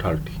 30।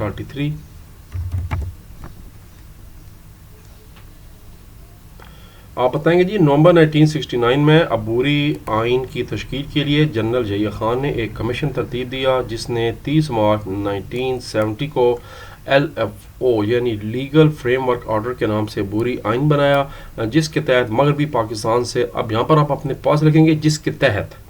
33। آپ بتائیں گے جی نومبر 1969 میں عبوری آئین کی تشکیل کے لیے جنرل ضیاء خان نے ایک کمیشن ترتیب دیا جس نے 30 مارچ 1970 کو ایل ایف او یعنی لیگل فریم ورک آرڈر کے نام سے عبوری آئین بنایا، جس کے تحت مغربی پاکستان سے، اب یہاں پر آپ اپنے پاس لکھیں گے جس کے تحت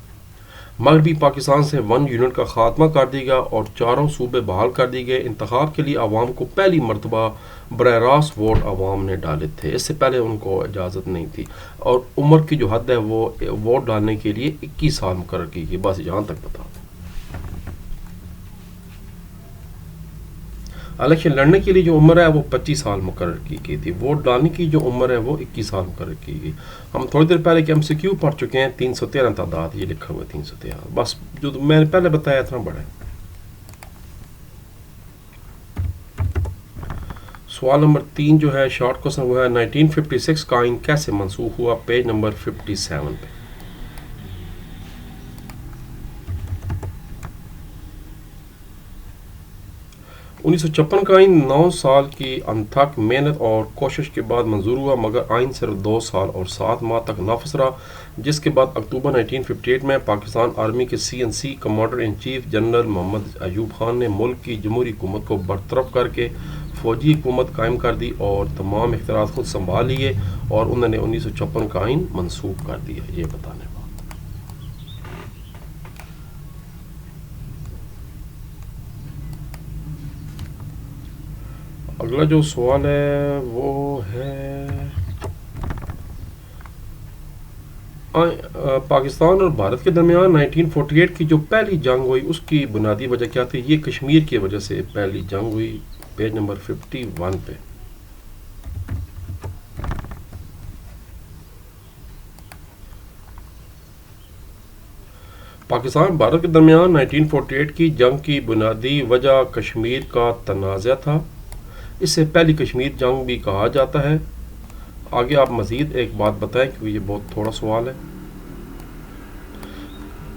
مغربی پاکستان سے 1 یونٹ کا خاتمہ کر دیا گیا اور چاروں صوبے بحال کر دیے گئے۔ انتخاب کے لیے عوام کو پہلی مرتبہ براہ راست ووٹ عوام نے ڈالے تھے، اس سے پہلے ان کو اجازت نہیں تھی، اور عمر کی جو حد ہے وہ ووٹ ڈالنے کے لیے 21 سال مقرر کی گئی۔ بس یہاں تک بتا دیں۔ الیکشن لڑنے کے لیے جو عمر ہے وہ 25 سال مقرر کی گئی تھی، ووٹ ڈالنے کی جو عمر ہے وہ 21 سال مقرر کی گئی۔ ہم تھوڑی دیر پہلے کہ ہم MCQ پڑھ چکے ہیں، 313 تعداد یہ لکھا ہوا ہے 313، بس جو میں نے پہلے بتایا اتنا بڑا ہے۔ سوال نمبر 3 جو ہے شارٹ کوسچن وہ ہے 1956 کا آئین کیسے منسوخ ہوا، پیج نمبر 57 پہ۔ 1956 کا آئین 9 سال کی انتھک محنت اور کوشش کے بعد منظور ہوا، مگر آئین صرف 2 سال اور 7 ماہ تک نافذ رہا، جس کے بعد اکتوبر 1958 میں پاکستان آرمی کے CNC commander in chief general Muhammad Ayub Khan نے ملک کی جمہوری حکومت کو برطرف کر کے فوجی حکومت قائم کر دی اور تمام اختیارات خود سنبھال لیے، اور انہوں نے 1956 کا آئین منسوخ کر دیا۔ یہ بتانے بات۔ اگلا جو سوال ہے وہ ہے پاکستان اور بھارت کے درمیان 1948 کی جو پہلی جنگ ہوئی اس کی بنیادی وجہ کیا تھی؟ یہ کشمیر کی وجہ سے پہلی جنگ ہوئی، پیج نمبر 51 پہ۔ پاکستان بھارت کے درمیان 1948 کی جنگ کی بنیادی وجہ کشمیر کا تنازع تھا، اس سے پہلی کشمیر جنگ بھی کہا جاتا ہے۔ آگے آپ مزید ایک بات بتائیں کیونکہ یہ بہت تھوڑا سوال ہے۔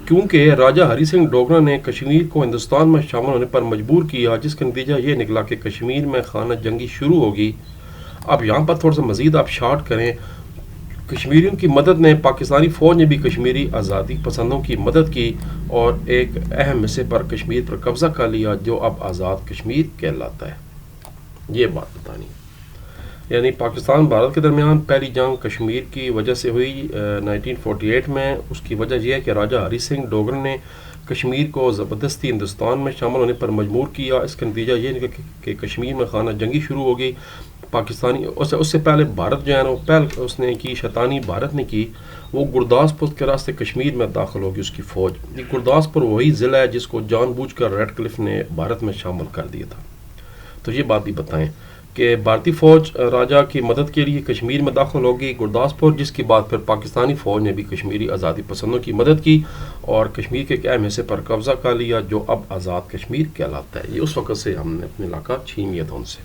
کیونکہ راجہ ہری سنگھ ڈوگرا نے کشمیر کو ہندوستان میں شامل ہونے پر مجبور کیا، جس کا نتیجہ یہ نکلا کہ کشمیر میں خانہ جنگی شروع ہوگی۔ اب یہاں پر تھوڑا سا مزید آپ شارٹ کریں، کشمیریوں کی مدد نے، پاکستانی فوج نے بھی کشمیری آزادی پسندوں کی مدد کی اور ایک اہم حصے پر کشمیر پر قبضہ کر لیا جو اب آزاد کشمیر کہلاتا ہے۔ یہ بات بتانی ہے، یعنی پاکستان بھارت کے درمیان پہلی جنگ کشمیر کی وجہ سے ہوئی 1948 میں۔ اس کی وجہ یہ ہے کہ راجہ ہری سنگھ ڈوگرا نے کشمیر کو زبردستی ہندوستان میں شامل ہونے پر مجبور کیا، اس کا نتیجہ یہ نکلا کہ کشمیر میں خانہ جنگی شروع ہو گئی۔ پاکستانی اس سے پہلے بھارت جو ہے نا، پہل اس نے کی، شیطانی بھارت نے کی، وہ گرداسپور کے راستے کشمیر میں داخل ہوگی اس کی فوج۔ یہ گرداسپور وہی ضلع ہے جس کو جان بوجھ کر ریڈ کلف نے بھارت میں شامل کر دیا تھا۔ تو یہ بات بھی بتائیں کہ بھارتی فوج راجہ کی مدد کے لیے کشمیر میں داخل ہوگی گرداسپور، جس کے بعد پھر پاکستانی فوج نے بھی کشمیری آزادی پسندوں کی مدد کی اور کشمیر کے ایک اہم حصے پر قبضہ کر لیا جو اب آزاد کشمیر کہلاتا ہے۔ یہ اس وقت سے ہم نے اپنے علاقہ چھین لیا تھا ان سے۔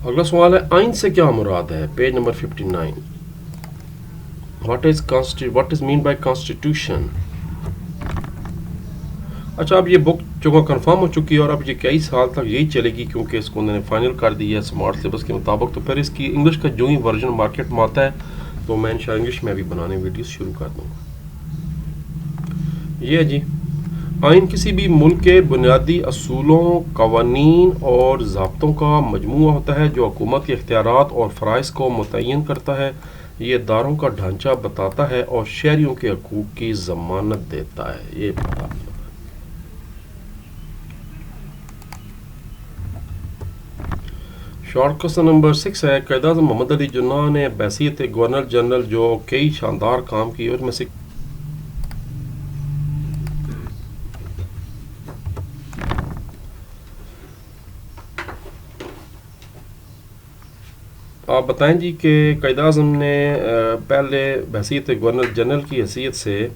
اگلا سوال ہے آئین سے کیا مراد ہے، page number 59۔ What is mean by constitution؟ اچھا، اب یہ بک چونکہ کنفرم ہو چکی ہے اور اب یہ کئی سال تک یہی چلے گی کیونکہ اس کو انہوں نے فائنل کر دی ہے اسمارٹ سلیبس کے مطابق، تو پھر اس کی انگلش کا جو ہی ورژن مارکیٹ میں آتا ہے تو میں انشاءاللہ انگلش میں بھی بنانے ویڈیوز شروع کر دوں گا۔ یہ ہے جی، آئین کسی بھی ملک کے بنیادی اصولوں، قوانین اور ضابطوں کا مجموعہ ہوتا ہے جو حکومت کے اختیارات اور فرائض کو متعین کرتا ہے۔ یہ اداروں کا ڈھانچہ بتاتا ہے اور شہریوں کے حقوق کی ضمانت دیتا ہے۔ یہ بتا شارٹ کوسچن نمبر 6 ہے، قائد اعظم محمد علی جناح نے بحیثیت گورنر جنرل جو کئی شاندار کام کیے اور میں سے آپ بتائیں جی کہ قائد اعظم نے پہلے بحیثیت گورنر جنرل کی حیثیت سے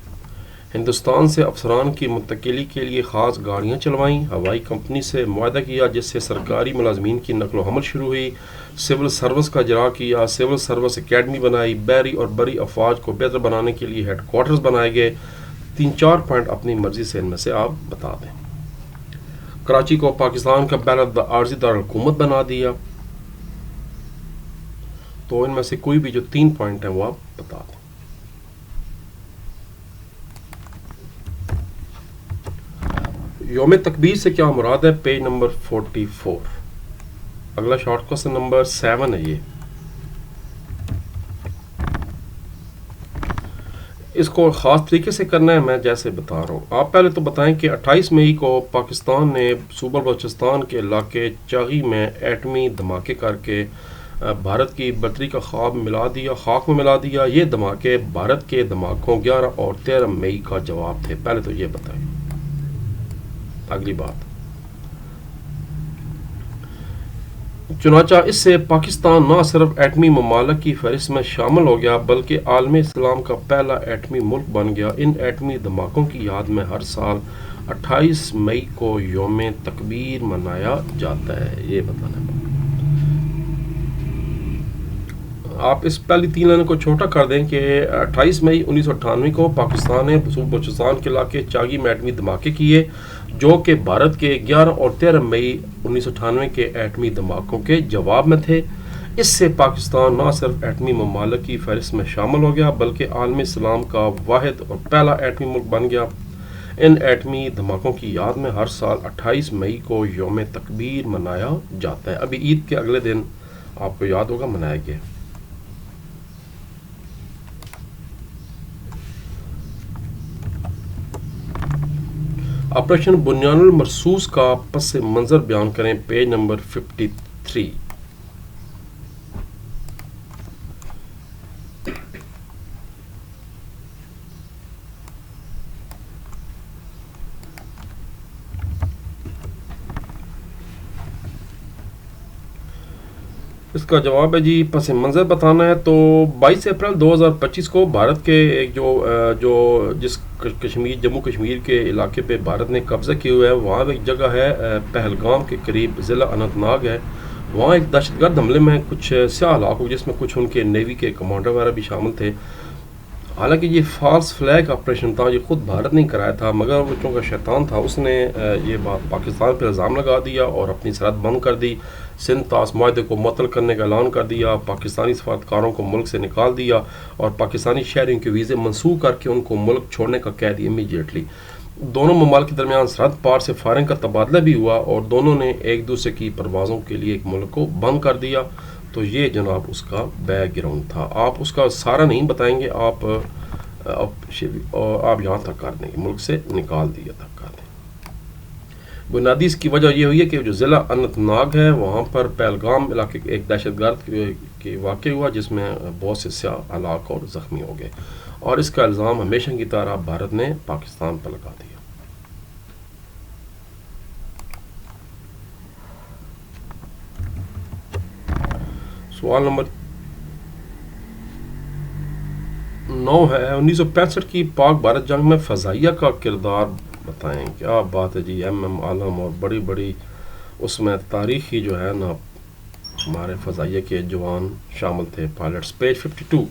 ہندوستان سے افسران کی منتقلی کے لیے خاص گاڑیاں چلوائیں، ہوائی کمپنی سے معاہدہ کیا جس سے سرکاری ملازمین کی نقل و حمل شروع ہوئی، سول سروس کا اجرا کیا، سول سروس اکیڈمی بنائی، بحری اور بری افواج کو بہتر بنانے کے لیے ہیڈ کوارٹرز بنائے گئے۔ 3-4 پوائنٹ اپنی مرضی سے ان میں سے آپ بتا دیں۔ کراچی کو پاکستان کا پہلا عارضی دارالحکومت بنا دیا. تو ان میں سے کوئی بھی جو 3 پوائنٹ ہیں وہ آپ بتا دیں. یوم تکبیر سے کیا مراد ہے؟ Page number 44. اگلا شارٹ کوسچن نمبر 7 ہے یہ. اس کو خاص طریقے سے کرنا ہے، میں جیسے بتا رہا ہوں. آپ پہلے تو بتائیں کہ 28 مئی کو پاکستان نے صوبہ بلوچستان کے علاقے چاغی میں ایٹمی دھماکے کر کے بھارت کی برتری کا خواب ملا دیا، خاک میں ملا دیا. یہ دھماکے بھارت کے دھماکوں 11 اور 13 مئی کا جواب تھے. پہلے تو یہ بتائیں. اگلی بات، چنانچہ اس سے پاکستان نہ صرف ایٹمی ممالک کی فہرست میں شامل ہو گیا بلکہ عالم اسلام کا پہلا ایٹمی ملک بن گیا. ان ایٹمی دھماکوں کی یاد میں ہر سال 28 مئی کو یوم تکبیر منایا جاتا ہے. یہ بتانا ہے. آپ اس پہلی 3 لائنوں کو چھوٹا کر دیں کہ 28 مئی 1998 کو پاکستان نے صوبہ بلوچستان کے علاقے چاغی میں ایٹمی دھماکے کیے جو کہ بھارت کے 11 اور 13 مئی 1998 کے ایٹمی دھماکوں کے جواب میں تھے. اس سے پاکستان نہ صرف ایٹمی ممالک کی فہرست میں شامل ہو گیا بلکہ عالم اسلام کا واحد اور پہلا ایٹمی ملک بن گیا. ان ایٹمی دھماکوں کی یاد میں ہر سال 28 مئی کو یوم تکبیر منایا جاتا ہے. ابھی عید کے اگلے دن آپ کو یاد ہوگا منایا گیا. آپریشن بنیان المرصوص کا پس منظر بیان کریں. Page number 53. اس کا جواب ہے جی پس منظر بتانا ہے. تو 22 اپریل 2025 کو بھارت کے ایک جس کشمیر جموں کشمیر کے علاقے پہ بھارت نے قبضہ کیے ہوئے ہے، وہاں ایک جگہ ہے پہلگام کے قریب ضلع اننت ناگ ہے. وہاں ایک دہشت گرد حملے میں کچھ سیاہ ہلاک ہوئے جس میں کچھ ان کے نیوی کے کمانڈر وغیرہ بھی شامل تھے. حالانکہ یہ فالس فلیگ آپریشن تھا، یہ خود بھارت نے کرایا تھا، مگر وہ چونکہ شیطان تھا اس نے یہ بات پاکستان پہ الزام لگا دیا اور اپنی سرحد بند کر دی. سندھ طاس معاہدے کو معطل کرنے کا اعلان کر دیا، پاکستانی سفارتکاروں کو ملک سے نکال دیا اور پاکستانی شہریوں کے ویزے منسوخ کر کے ان کو ملک چھوڑنے کا کہہ دیا امیڈیٹلی. دونوں ممالک کے درمیان سرحد پار سے فائرنگ کا تبادلہ بھی ہوا اور دونوں نے ایک دوسرے کی پروازوں کے لیے ایک ملک کو بند کر دیا. تو یہ جناب اس کا بیک گراؤنڈ تھا. آپ اس کا سارا نہیں بتائیں گے، آپ یہاں تک کر دیں گے، ملک سے نکال دیا تک کر دیں. بنیادی اس کی وجہ یہ ہوئی ہے کہ جو ضلع اننت ناگ ہے وہاں پر پہلگام علاقے کے ایک دہشت گرد کے واقع ہوا جس میں بہت سے سیاح ہلاک اور زخمی ہو گئے، اور اس کا الزام ہمیشہ کی طرح بھارت نے پاکستان پر لگا دیا. سوال نمبر 9 ہے. 1965 کی پاک بھارت جنگ میں فضائیہ کا کردار بتائیں. کیا بات ہے جی. ایم عالم اور بڑی بڑی اس میں تاریخی جو ہے نا ہمارے فضائیہ کے جوان شامل تھے، پائلٹس. پیج 52.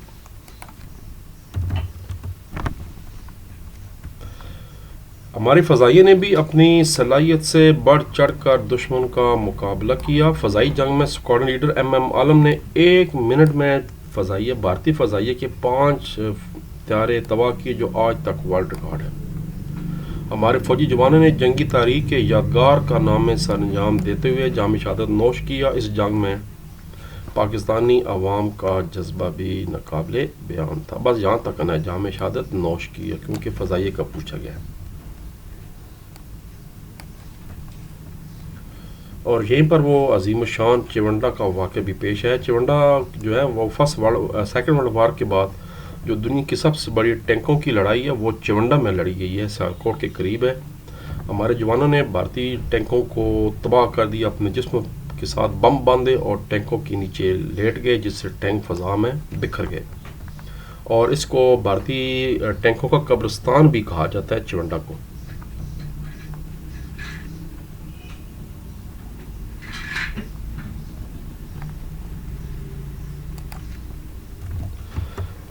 ہماری فضائیہ نے بھی اپنی صلاحیت سے بڑھ چڑھ کر دشمن کا مقابلہ کیا. فضائی جنگ میں اسکواڈرن لیڈر ایم عالم نے 1 منٹ میں فضائیہ بھارتی فضائیہ کے 5 طیارے تباہ کیے جو آج تک ورلڈ ریکارڈ ہے. ہمارے فوجی جوانوں نے جنگی تاریخ کے یادگار کارنامے سر انجام دیتے ہوئے جام شہادت نوش کیا. اس جنگ میں پاکستانی عوام کا جذبہ بھی ناقابل بیان تھا. بس یہاں تک نا جام شہادت نوش کیا کیونکہ فضائیہ کا پوچھا گیا. اور یہیں پر وہ عظیم الشان چونڈا کا واقعہ بھی پیش ہے. چونڈا جو ہے وہ سیکنڈ ورلڈ وار کے بعد جو دنیا کی سب سے بڑی ٹینکوں کی لڑائی ہے وہ چونڈا میں لڑی گئی ہے، سیالکوٹ کے قریب ہے. ہمارے جوانوں نے بھارتی ٹینکوں کو تباہ کر دیا، اپنے جسم کے ساتھ بم باندھے اور ٹینکوں کے نیچے لیٹ گئے جس سے ٹینک فضا میں بکھر گئے. اور اس کو بھارتی ٹینکوں کا قبرستان بھی کہا جاتا ہے چونڈا کو.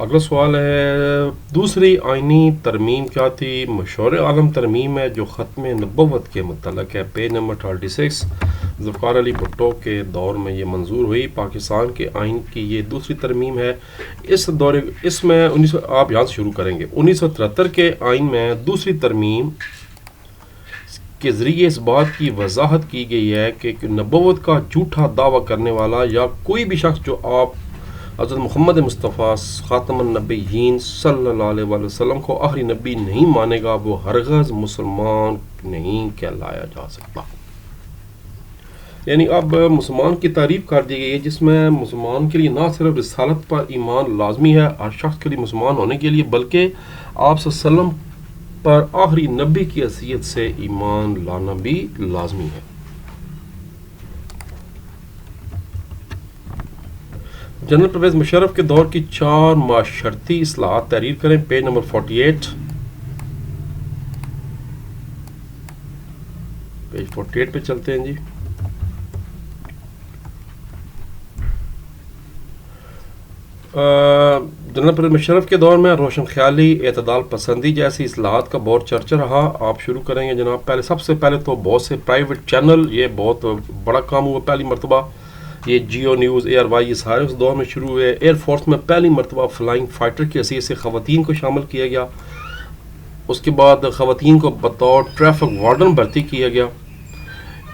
اگلا سوال ہے دوسری آئینی ترمیم کیا تھی؟ مشہور عالم ترمیم ہے جو ختم نبوت کے متعلق ہے، پیج نمبر 36۔ ذوالفقار علی بھٹو کے دور میں یہ منظور ہوئی۔ پاکستان کے آئین کی یہ دوسری ترمیم ہے۔ اس میں آپ یہاں سے شروع کریں گے۔ 1973 کے آئین میں دوسری ترمیم کے ذریعے اس بات کی وضاحت کی گئی ہے کہ نبوت کا جھوٹا دعویٰ کرنے والا یا کوئی بھی شخص جو آپ حضرت محمد مصطفیٰ خاتم النبیین صلی اللہ علیہ وآلہ وسلم کو آخری نبی نہیں مانے گا، وہ ہرگز مسلمان نہیں کہلایا جا سکتا۔ یعنی اب مسلمان کی تعریف کر دی گئی ہے، جس میں مسلمان کے لیے نہ صرف رسالت پر ایمان لازمی ہے ہر شخص کے لیے مسلمان ہونے کے لیے، بلکہ آپ صلی اللہ علیہ وسلم پر آخری نبی کی حیثیت سے ایمان لانا بھی لازمی ہے۔ جنرل پرویز مشرف کے دور کی 4 معاشرتی اصلاحات تحریر کریں، پیج نمبر 48۔ پیج 48 پہ چلتے ہیں جی۔ جنرل پرویز مشرف کے دور میں روشن خیالی، اعتدال پسندی جیسی اصلاحات کا بہت چرچا رہا۔ آپ شروع کریں گے جناب۔ سب سے پہلے تو بہت سے پرائیویٹ چینل، یہ بہت بڑا کام ہوا پہلی مرتبہ۔ یہ جیو نیوز، ایئر وائی، یہ سارے اس دور میں شروع ہوئے۔ ایئر فورس میں پہلی مرتبہ فلائنگ فائٹر کی حیثیت سے خواتین کو شامل کیا گیا۔ اس کے بعد خواتین کو بطور ٹریفک وارڈن بھرتی کیا گیا۔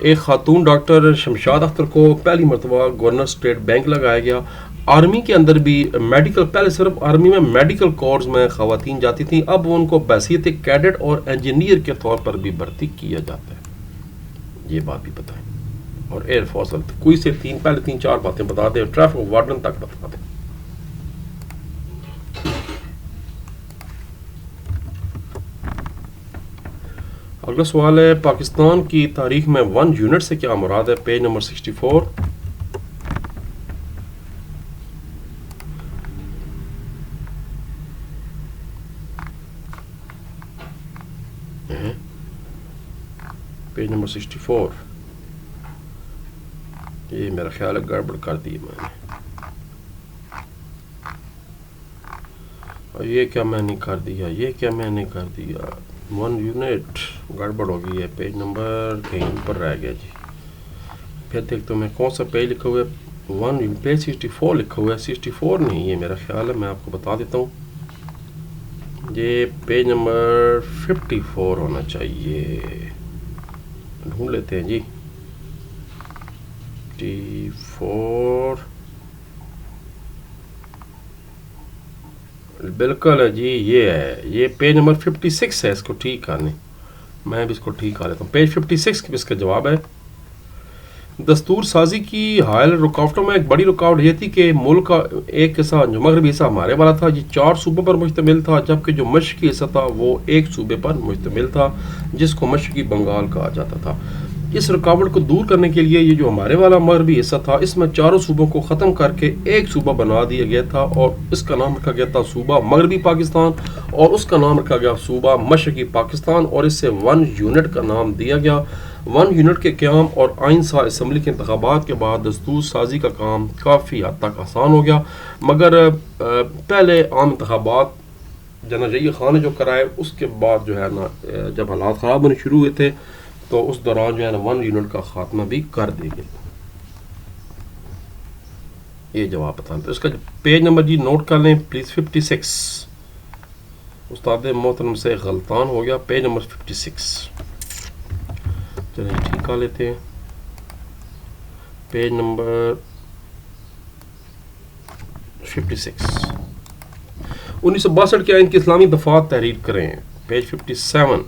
ایک خاتون ڈاکٹر شمشاد اختر کو پہلی مرتبہ گورنر اسٹیٹ بینک لگایا گیا۔ آرمی کے اندر بھی میڈیکل، پہلے صرف آرمی میں میڈیکل کورس میں خواتین جاتی تھیں، اب ان کو بحیثیت کیڈٹ اور انجینئر کے طور پر بھی بھرتی کیا جاتا ہے۔ یہ بات بھی بتائیں۔ اور ایئر فورس کوئی سے پہلے 3-4 باتیں بتا دیں، ٹریفک وارڈن تک بتا دیں۔ اگلا سوال ہے پاکستان کی تاریخ میں 1 یونٹ سے کیا مراد ہے؟ Page number 64۔ Page number 64۔ یہ میرا خیال ہے گڑبڑ کر دی میں نے، اور یہ کیا میں نے کر دیا، یہ کیا میں نے کر دیا، 1 یونٹ گڑبڑ ہو گئی ہے، پیج نمبر کہیں اوپر رہ گیا جی۔ پھر دیکھتا ہوں میں کون سا پیج لکھا ہوا ہے، پیج 64 لکھا ہوا ہے، 64 نہیں، یہ میرا خیال ہے میں آپ کو بتا دیتا ہوں، یہ پیج نمبر 54 ہونا چاہیے، ڈھونڈ لیتے ہیں جی۔ 54 بالکل ہے جی، یہ ہے، یہ پیج نمبر 56 ہے، اس کو ٹھیک کرنے، میں بھی اس کو ٹھیک کر لیتا ہوں۔ پیج 56 اس کا جواب ہے۔ دستور سازی کی حائل رکاوٹوں میں ایک بڑی رکاوٹ یہ تھی کہ ملک کا ایک حصہ جو مغربی حصہ ہمارے والا تھا یہ 4 صوبوں پر مشتمل تھا، جبکہ جو مشرقی حصہ تھا وہ ایک صوبے پر مشتمل تھا جس کو مشرقی بنگال کہا جاتا تھا۔ اس رکاوٹ کو دور کرنے کے لیے یہ جو ہمارے والا مغربی حصہ تھا اس میں 4 صوبوں کو ختم کر کے ایک صوبہ بنا دیا گیا تھا، اور اس کا نام رکھا گیا تھا صوبہ مغربی پاکستان، اور اس کا نام رکھا گیا صوبہ مشرقی پاکستان، اور اس سے 1 یونٹ کا نام دیا گیا۔ 1 یونٹ کے قیام اور آئین ساز اسمبلی کے انتخابات کے بعد دستور سازی کا کام کافی حد تک آسان ہو گیا، مگر پہلے عام انتخابات جنرل ضیاء خان نے جو کرائے اس کے بعد جو ہے نا جب حالات خراب ہونے شروع ہوئے تھے تو اس دوران جو ہے نا 1 یونٹ کا خاتمہ بھی کر دیا گیا۔ یہ جواب بتانا تو اس کا پیج نمبر جی نوٹ کر لیں پلیز، 56۔ استاد محترم سے غلطان ہو گیا، پیج نمبر 56۔ چلیں ٹھیک کر لیتے ہیں، پیج نمبر 56۔ 1962 کے آئین کی اسلامی دفعات تحریر کریں، پیج 57۔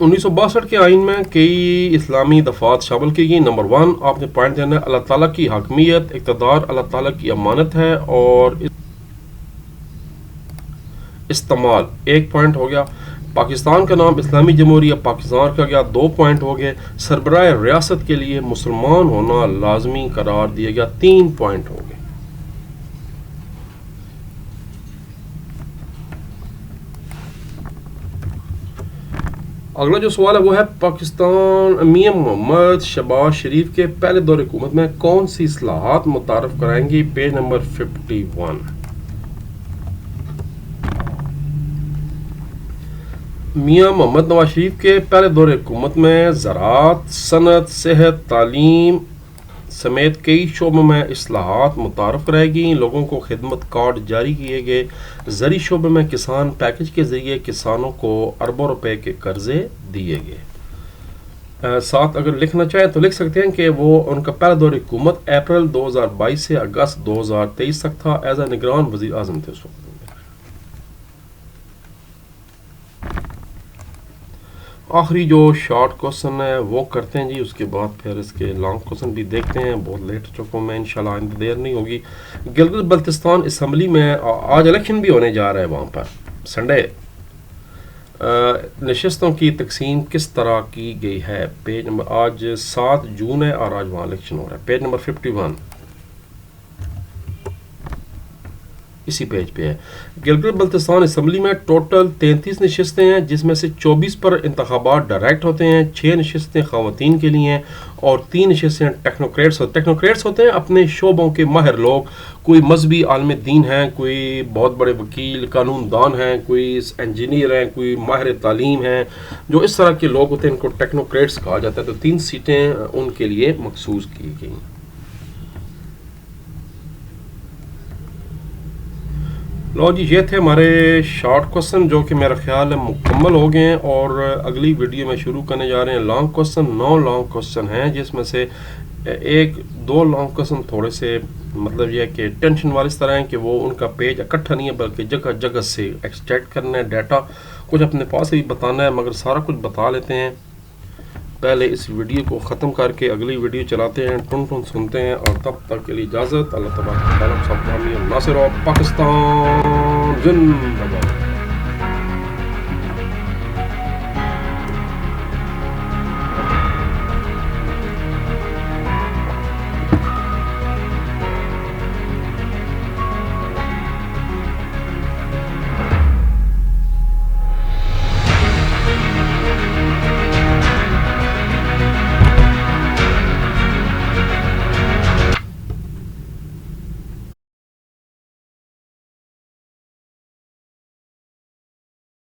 1962 کے آئین میں کئی اسلامی دفعات شامل کی گئی۔ نمبر 1 آپ نے پوائنٹ دینا ہے، اللہ تعالیٰ کی حاکمیت، اقتدار اللہ تعالیٰ کی امانت ہے اور استعمال، 1 پوائنٹ ہو گیا۔ پاکستان کا نام اسلامی جمہوریہ پاکستان کا گیا، 2 پوائنٹ ہو گئے۔ سربراہ ریاست کے لیے مسلمان ہونا لازمی قرار دیا گیا، 3 پوائنٹ ہو گئے۔ اگلا جو سوال ہے وہ ہے پاکستان میاں محمد شہباز شریف کے پہلے دور حکومت میں کون سی اصلاحات متعارف کرائیں گی؟ Page number 51۔ میاں محمد نواز شریف کے پہلے دور حکومت میں زراعت، صنعت، صحت، تعلیم سمیت کئی شعبوں میں اصلاحات متعارف کرائے گئیں، لوگوں کو خدمت کارڈ جاری کیے گئے، زرعی شعبے میں کسان پیکج کے ذریعے کسانوں کو اربوں روپے کے قرضے دیے گئے۔ ساتھ اگر لکھنا چاہیں تو لکھ سکتے ہیں کہ وہ ان کا پہلا دور حکومت اپریل 2022 سے اگست 2023 تک تھا، ایز اے نگران وزیر اعظم تھے اس وقت۔ آخری جو شارٹ کوسچن ہے وہ کرتے ہیں جی، اس کے بعد پھر اس کے لانگ کوسچن بھی دیکھتے ہیں، بہت لیٹ ہو چکا ہوں میں، انشاءاللہ آئندہ دیر نہیں ہوگی۔ گلگت بلتستان اسمبلی میں آج الیکشن بھی ہونے جا رہا ہے وہاں پر سنڈے، نشستوں کی تقسیم کس طرح کی گئی ہے؟ پیج نمبر، آج 7 جون ہے اور آج وہاں الیکشن ہو رہا ہے، پیج نمبر 51 اسی پیج پہ ہے۔ گلگت بلتستان اسمبلی میں ٹوٹل 33 نشستیں ہیں، جس میں سے 24 پر انتخابات ڈائریکٹ ہوتے ہیں، 6 نشستیں خواتین کے لیے ہیں اور 3 نشستیں ٹیکنوکریٹس ہوتے ہیں، اپنے شعبوں کے ماہر لوگ، کوئی مذہبی عالم دین ہیں، کوئی بہت بڑے وکیل قانون دان ہیں، کوئی انجینئر ہیں، کوئی ماہر تعلیم ہیں، جو اس طرح کے لوگ ہوتے ہیں ان کو ٹیکنوکریٹس کہا جاتا ہے۔ تو 3 سیٹیں ان کے لیے مخصوص کی گئی۔ لو جی، یہ تھے ہمارے شارٹ کوسچن جو کہ میرا خیال ہے مکمل ہو گئے ہیں، اور اگلی ویڈیو میں شروع کرنے جا رہے ہیں لانگ کوسچن۔ 9 لانگ کوسچن ہیں، جس میں سے 1-2 لانگ کوسچن تھوڑے سے مطلب یہ کہ ٹینشن والے اس طرح ہیں کہ وہ ان کا پیج اکٹھا نہیں ہے بلکہ جگہ جگہ سے ایکسٹریکٹ کرنا ہے ڈیٹا، کچھ اپنے پاس بھی بتانا ہے، مگر سارا کچھ بتا لیتے ہیں۔ پہلے اس ویڈیو کو ختم کر کے اگلی ویڈیو چلاتے ہیں، ٹن ٹن سنتے ہیں، اور تب تک کے لیے اجازت۔ اللہ تبارک و تعالیٰ سب کو حامی اور ناصر، اور پاکستان زندہ باد۔